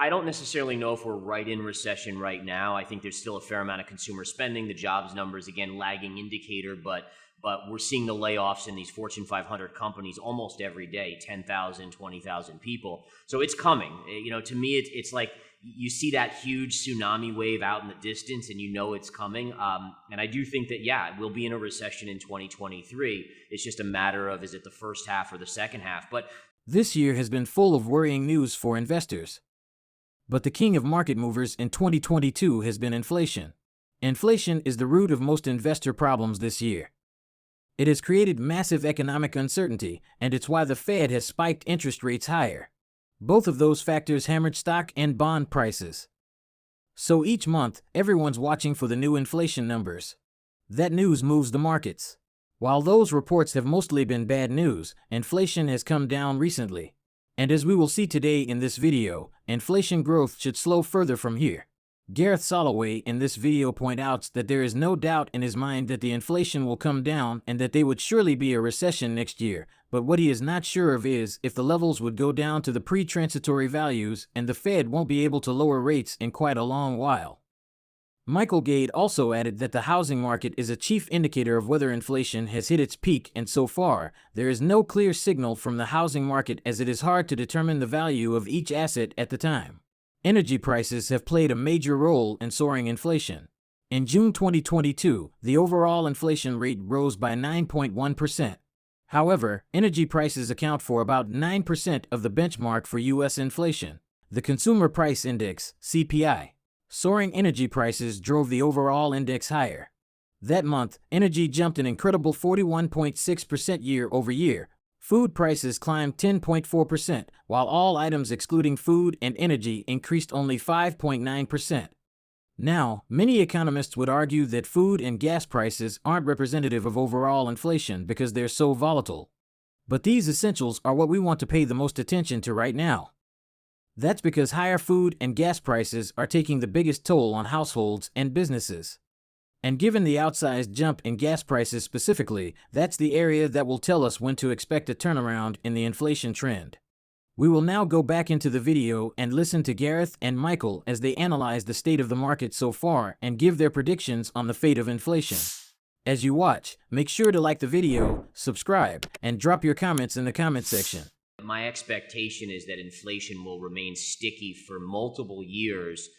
I don't necessarily know if we're right in recession right now. I think there's still a fair amount of consumer spending. The jobs numbers, again, lagging indicator, but we're seeing the layoffs in these Fortune 500 companies almost every day, 10,000, 20,000 people. So it's coming. To me, it's like you see that huge tsunami wave out in the distance and you know it's coming. And I do think that, yeah, we'll be in a recession in 2023. It's just a matter of, is it the first half or the second half? But this year has been full of worrying news for investors. But the king of market movers in 2022 has been inflation. Inflation is the root of most investor problems this year. It has created massive economic uncertainty, and it's why the Fed has spiked interest rates higher. Both of those factors hammered stock and bond prices. So each month, everyone's watching for the new inflation numbers. That news moves the markets. While those reports have mostly been bad news, inflation has come down recently. And as we will see today in this video, inflation growth should slow further from here. Gareth Soloway in this video points out that there is no doubt in his mind that the inflation will come down and that there would surely be a recession next year, but what he is not sure of is if the levels would go down to the pre-transitory values and the Fed won't be able to lower rates in quite a long while. Micheal also added that the housing market is a chief indicator of whether inflation has hit its peak, and so far, there is no clear signal from the housing market as it is hard to determine the value of each asset at the time. Energy prices have played a major role in soaring inflation. In June 2022, the overall inflation rate rose by 9.1%. However, energy prices account for about 9% of the benchmark for U.S. inflation, the Consumer Price Index, CPI. Soaring energy prices drove the overall index higher. That month, energy jumped an incredible 41.6% year over year. Food prices climbed 10.4%, while all items excluding food and energy increased only 5.9%. Now, many economists would argue that food and gas prices aren't representative of overall inflation because they're so volatile. But these essentials are what we want to pay the most attention to right now. That's because higher food and gas prices are taking the biggest toll on households and businesses. And given the outsized jump in gas prices specifically, that's the area that will tell us when to expect a turnaround in the inflation trend. We will now go back into the video and listen to Gareth and Micheal as they analyze the state of the market so far and give their predictions on the fate of inflation. As you watch, make sure to like the video, subscribe, and drop your comments in the comment section. My expectation is that inflation will remain sticky for multiple years,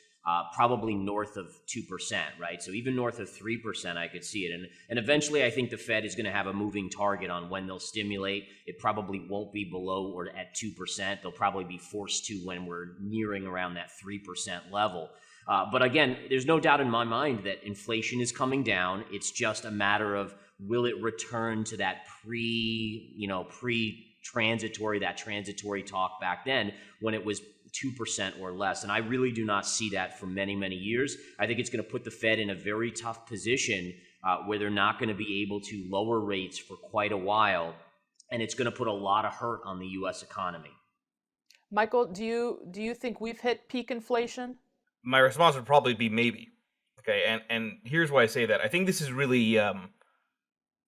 probably north of 2%, right? So even north of 3%, I could see it. And eventually, I think the Fed is going to have a moving target on when they'll stimulate. It probably won't be below or at 2%. They'll probably be forced to when we're nearing around that 3% level. But again, there's no doubt in my mind that inflation is coming down. It's just a matter of, will it return to that transitory talk back then when it was 2% or less. And I really do not see that for many, many years. I think it's going to put the Fed in a very tough position where they're not going to be able to lower rates for quite a while. And it's going to put a lot of hurt on the U.S. economy. Micheal, do you think we've hit peak inflation? My response would probably be maybe. Okay, and here's why I say that. I think this is really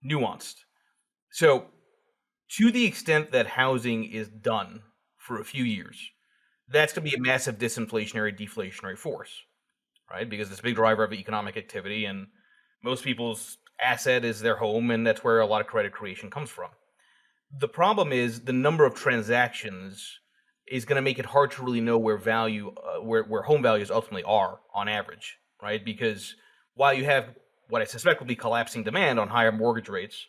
nuanced. So, to the extent that housing is done for a few years, that's going to be a massive disinflationary, deflationary force, right? Because it's a big driver of economic activity, and most people's asset is their home, and that's where a lot of credit creation comes from. The problem is the number of transactions is going to make it hard to really know where home values ultimately are on average, right? Because while you have what I suspect will be collapsing demand on higher mortgage rates,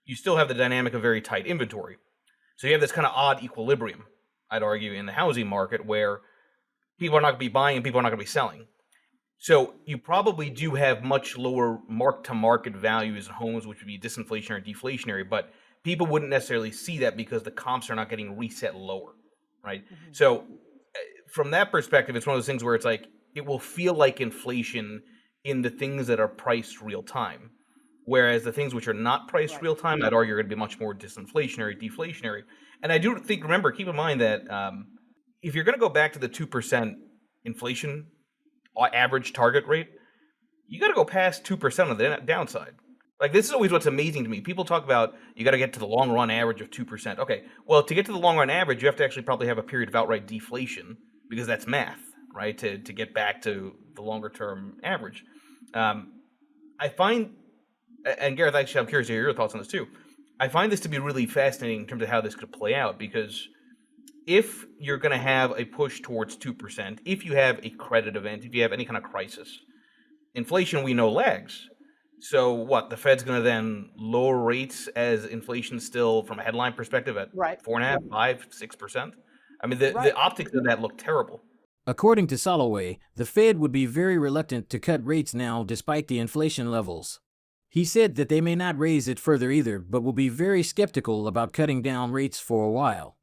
you still have the dynamic of very tight inventory. So you have this kind of odd equilibrium, I'd argue, in the housing market where people are not going to be buying and people are not going to be selling. So you probably do have much lower mark-to-market values in homes, which would be disinflationary, deflationary, but people wouldn't necessarily see that because the comps are not getting reset lower, right? Mm-hmm. So from that perspective, it's one of those things where it's like, it will feel like inflation in the things that are priced real time. Whereas the things which are not priced real time, I'd argue are going to be much more disinflationary, deflationary. And I do think, keep in mind that if you're going to go back to the 2% inflation average target rate, you got to go past 2% on the downside. Like, this is always what's amazing to me. People talk about you got to get to the long run average of 2%. Okay, well, to get to the long run average, you have to actually probably have a period of outright deflation because that's math, right? To get back to the longer term average. I find, and Gareth, actually, I'm curious to hear your thoughts on this too. I find this to be really fascinating in terms of how this could play out, because if you're going to have a push towards 2%, if you have a credit event, if you have any kind of crisis, inflation we know lags. So what? The Fed's going to then lower rates as inflation still, from a headline perspective, at Right. 4.5%, 5%, 6%. I mean, the optics of that look terrible. According to Soloway, the Fed would be very reluctant to cut rates now despite the inflation levels. He said that they may not raise it further either, but will be very skeptical about cutting down rates for a while.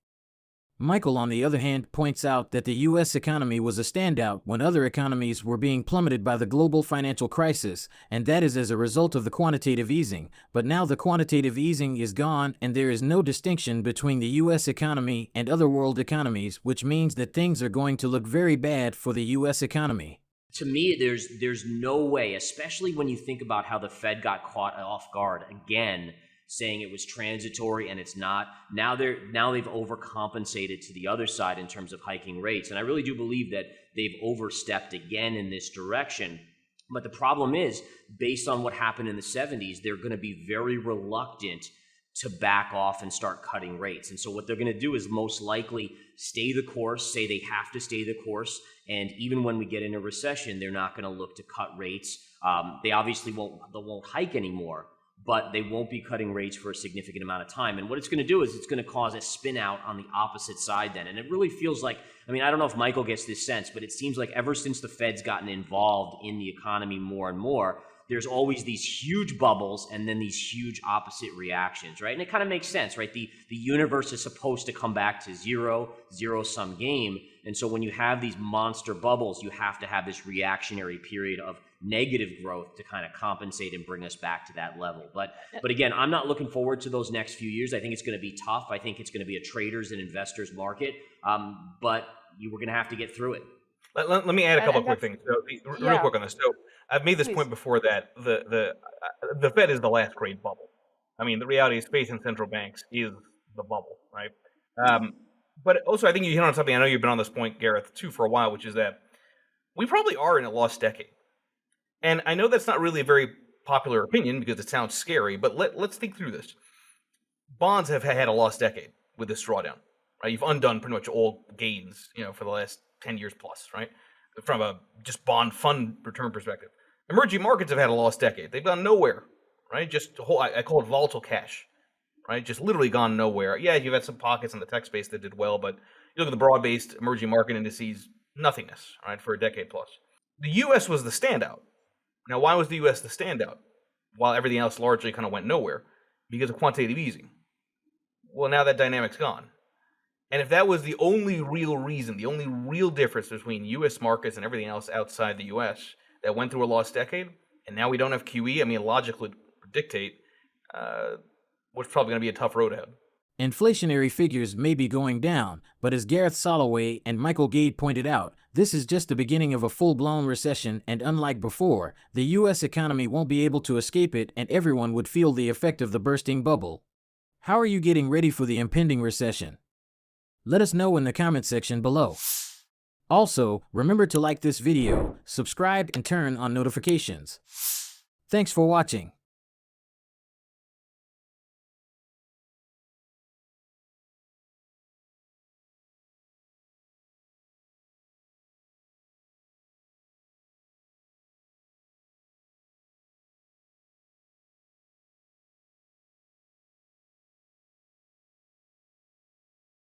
Micheal, on the other hand, points out that the U.S. economy was a standout when other economies were being plummeted by the global financial crisis, and that is as a result of the quantitative easing. But now the quantitative easing is gone, and there is no distinction between the U.S. economy and other world economies, which means that things are going to look very bad for the U.S. economy. To me, there's no way, especially when you think about how the Fed got caught off guard again, saying it was transitory and it's not. Now they've overcompensated to the other side in terms of hiking rates. And I really do believe that they've overstepped again in this direction. But the problem is, based on what happened in the 70s, they're going to be very reluctant to back off and start cutting rates. And so what they're going to do is most likely stay the course, say they have to stay the course. And even when we get in a recession, they're not going to look to cut rates. They obviously won't hike anymore, but they won't be cutting rates for a significant amount of time. And what it's going to do is it's going to cause a spin out on the opposite side then. And it really feels like, I mean, I don't know if Micheal gets this sense, but it seems like ever since the Fed's gotten involved in the economy more and more, there's always these huge bubbles and then these huge opposite reactions, right? And it kind of makes sense, right? The universe is supposed to come back to zero-sum game. And so when you have these monster bubbles, you have to have this reactionary period of negative growth to kind of compensate and bring us back to that level. But again, I'm not looking forward to those next few years. I think it's going to be tough. I think it's going to be a traders and investors market. But we're going to have to get through it. Let me add a couple of quick things. So, real quick on this. So I've made this point before that the Fed is the last great bubble. I mean, the reality is faith in central banks is the bubble, right? But also, I think you hit on something. I know you've been on this point, Gareth, too, for a while, which is that we probably are in a lost decade. And I know that's not really a very popular opinion because it sounds scary, but let's think through this. Bonds have had a lost decade with this drawdown, right? You've undone pretty much all gains, for the last 10 years plus, right? From a just bond fund return perspective. Emerging markets have had a lost decade. They've gone nowhere, right? Just I call it volatile cash, right? Just literally gone nowhere. Yeah, you've had some pockets in the tech space that did well, but you look at the broad-based emerging market indices, nothingness, right, for a decade plus. The U.S. was the standout. Now, why was the U.S. the standout while everything else largely kind of went nowhere? Because of quantitative easing. Well, now that dynamic's gone. And if that was the only real reason, the only real difference between U.S. markets and everything else outside the U.S. that went through a lost decade, and now we don't have QE, I mean, logically would dictate what's probably going to be a tough road ahead. Inflationary figures may be going down, but as Gareth Soloway and Micheal Gade pointed out, this is just the beginning of a full-blown recession, and unlike before, the U.S. economy won't be able to escape it and everyone would feel the effect of the bursting bubble. How are you getting ready for the impending recession? Let us know in the comment section below. Also, remember to like this video, subscribe, and turn on notifications. Thanks for watching.